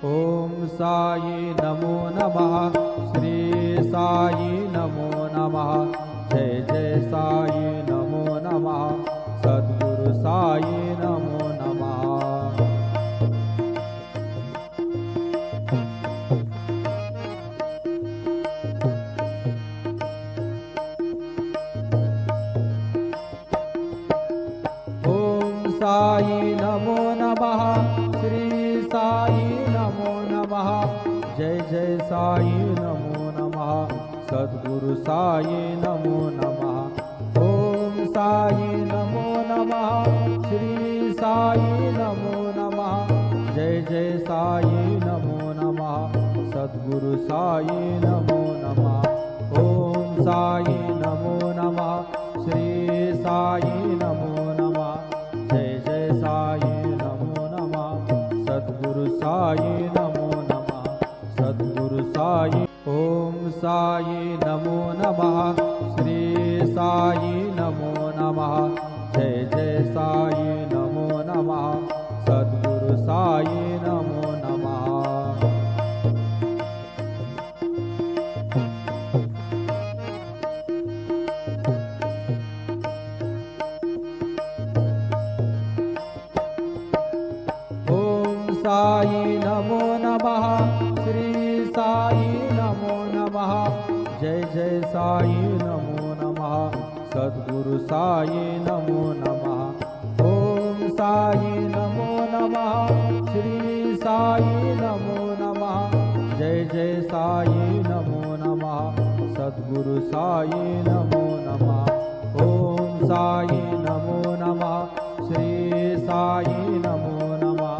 ओम साई नमो नमः। श्री साई नमो नमः। जय जय साई नमो नमः। सद्गुरु साई नमो नमः। साई नमो नमः। श्री साई नमो नमः। जय जय साई नमो नमः। सद्गुरु साई नमो नमः। ओम साई नमो नमः। श्री साई नमो नमः। जय जय साई नमो नमः। सद्गुरु साई नमो नमः। ओम साई नमो नमः। श्री साई नमो नमः। जय जय साई नमो नमः। सद्गुरु साई नमो नमः। सद्गुरु साई। ओम साई नमो नमः। श्री साई नमो नमः। जय जय साई नमो नमः। सद्गुरु साई नमो नमः। साई नमो नमः। श्री साई नमो नमः। जय जय साई नमो नमः। सद्गुरु साई नमो नमः। ओम साई नमो नमः। श्री साई नमो नमः। जय जय साई नमो नमः। सद्गुरु साई नमो नमः। ओम साई नमो नमः। श्री साई नमो नमः।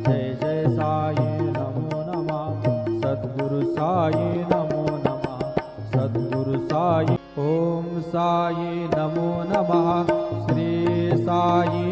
जय जय साई नमो नमः। सद्गुरु साई नमो नमः। सद्गुरु साई। ओम साई नमो नमः। श्री साई